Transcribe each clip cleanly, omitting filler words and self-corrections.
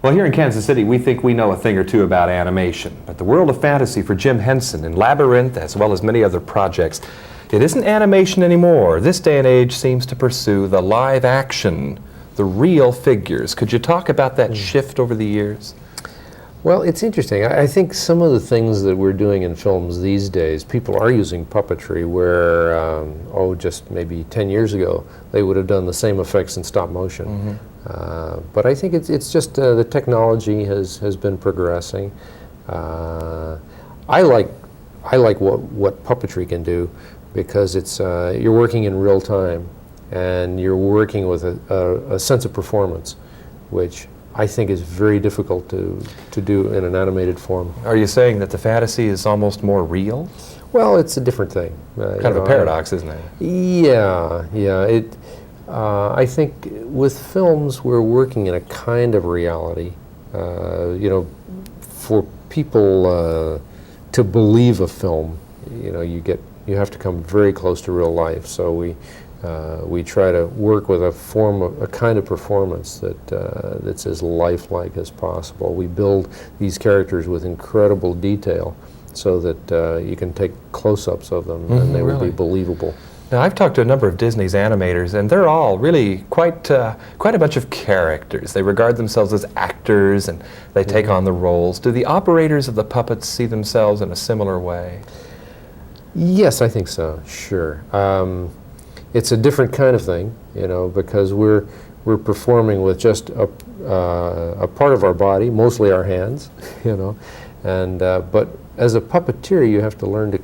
Well, here in Kansas City, we think we know a thing or two about animation, but the world of fantasy for Jim Henson in Labyrinth, as well as many other projects, it isn't animation anymore. This day and age seems to pursue the live action, the real figures. Could you talk about that shift over the years? Well, it's interesting. I think some of the things that we're doing in films these days, people are using puppetry where, just maybe 10 years ago, they would have done the same effects in stop motion. But I think it's just the technology has been progressing. I like what puppetry can do because it's you're working in real time and you're working with a sense of performance, which I think is very difficult to do in an animated form. Are you saying that the fantasy is almost more real? Well, it's a different thing. Kind of a paradox, isn't it? Yeah. I think with films we're working in a kind of reality. For people to believe a film, you have to come very close to real life. So we try to work with a kind of performance that's as lifelike as possible. We build these characters with incredible detail so that you can take close-ups of them and they will be believable. Now, I've talked to a number of Disney's animators, and they're all really quite a bunch of characters. They regard themselves as actors, and they take on the roles. Do the operators of the puppets see themselves in a similar way? Yes, I think so, sure. It's a different kind of thing, because we're performing with just a part of our body, mostly our hands, and but as a puppeteer, you have to learn to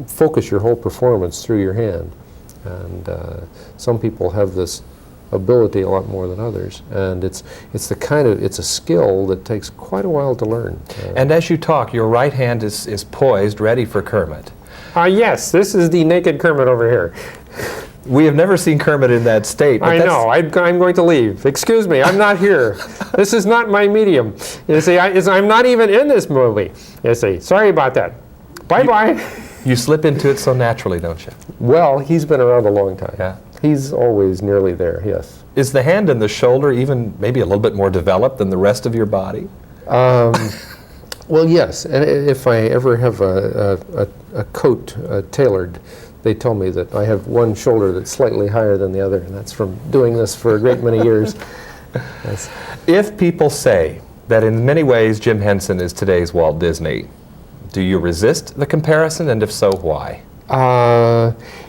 focus your whole performance through your hand, and some people have this ability a lot more than others, and it's a skill that takes quite a while to learn. And as you talk, your right hand is poised, ready for Kermit. Yes, this is the naked Kermit over here. We have never seen Kermit in that state. I know. I'm going to leave. Excuse me, I'm not here. This is not my medium. You see, I'm not even in this movie. You see, sorry about that. Bye-bye. You slip into it so naturally, don't you? Well, he's been around a long time. Yeah. He's always nearly there, yes. Is the hand and the shoulder even maybe a little bit more developed than the rest of your body? Well, yes. And if I ever have a coat tailored, they tell me that I have one shoulder that's slightly higher than the other, and that's from doing this for a great many years. Yes. If people say that in many ways Jim Henson is today's Walt Disney, do you resist the comparison, and if so, why?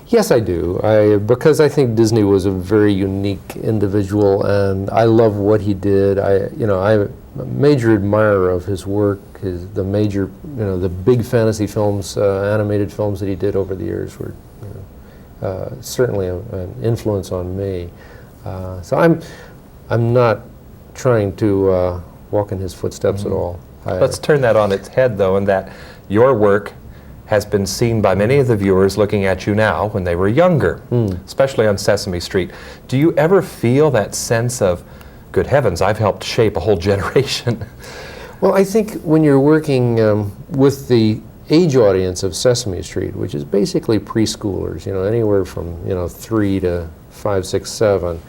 Yes, I do. Because I think Disney was a very unique individual, and I love what he did. I'm a major admirer of his work. The big fantasy films, animated films that he did over the years were certainly an influence on me. So I'm not trying to walk in his footsteps at all. Let's turn that on its head, though, in that your work has been seen by many of the viewers looking at you now when they were younger, especially on Sesame Street. Do you ever feel that sense of, good heavens, I've helped shape a whole generation? Well, I think when you're working with the age audience of Sesame Street, which is basically preschoolers, anywhere from 3 to 5, 6, 7,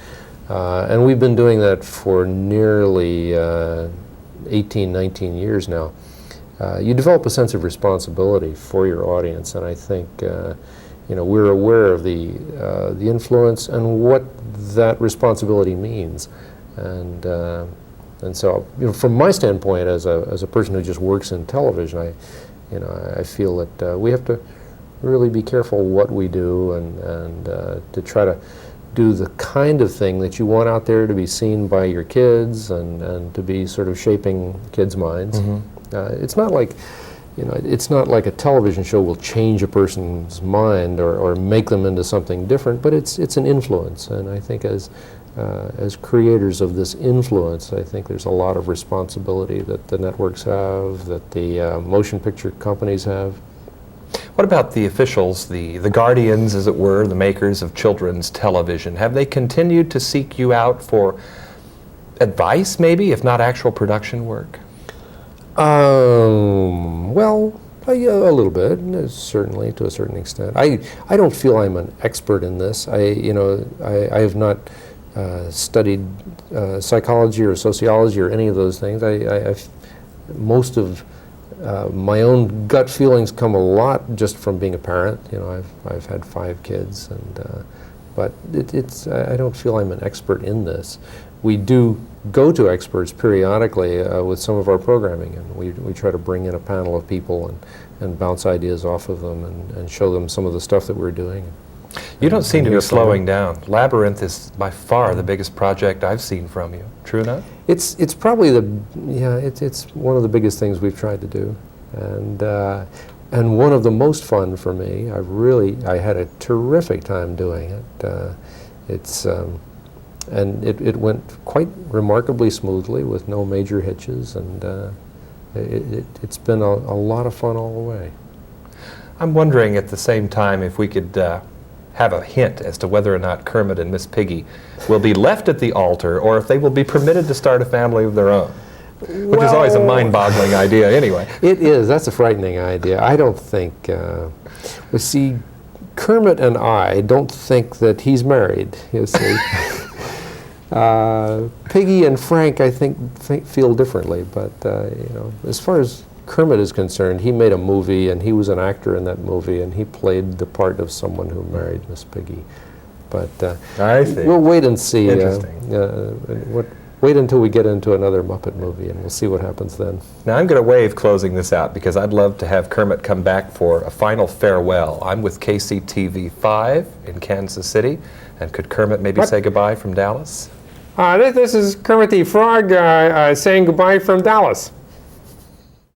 and we've been doing that for nearly 18, 19 years now. You develop a sense of responsibility for your audience, and I think we're aware of the influence and what that responsibility means, and so from my standpoint as a person who just works in television, I feel that we have to really be careful what we do and to try to do the kind of thing that you want out there to be seen by your kids and to be sort of shaping kids' minds. It's not like a television show will change a person's mind or make them into something different, but it's an influence, and I think as creators of this influence, I think there's a lot of responsibility that the networks have, that the motion picture companies have. What about the officials, the guardians, as it were, the makers of children's television? Have they continued to seek you out for advice, maybe, if not actual production work? Well, a little bit, certainly, to a certain extent. I don't feel I'm an expert in this. I have not studied psychology or sociology or any of those things. Most of my own gut feelings come a lot just from being a parent. You know, I've had 5 kids, and but I don't feel I'm an expert in this. We do go to experts periodically with some of our programming, and we try to bring in a panel of people and bounce ideas off of them and show them some of the stuff that we're doing. You don't seem to be slowing down. Labyrinth is by far the biggest project I've seen from you. True enough? It's probably it's one of the biggest things we've tried to do, and one of the most fun for me. I had a terrific time doing it. And it went quite remarkably smoothly with no major hitches, and it's been a lot of fun all the way. I'm wondering at the same time if we could have a hint as to whether or not Kermit and Miss Piggy will be left at the altar or if they will be permitted to start a family of their own, which is always a mind-boggling idea anyway. It is. That's a frightening idea. I don't think, see, Kermit and I don't think that he's married, you see. Piggy and Frank, I think feel differently, but you know, as far as Kermit is concerned, he made a movie, and he was an actor in that movie, and he played the part of someone who married Miss Piggy. But I see. We'll wait and see. Interesting. Wait until we get into another Muppet movie, and we'll see what happens then. Now I'm going to waive closing this out because I'd love to have Kermit come back for a final farewell. I'm with KCTV 5 in Kansas City, and could Kermit maybe say goodbye from Dallas? This is Kermit the Frog saying goodbye from Dallas.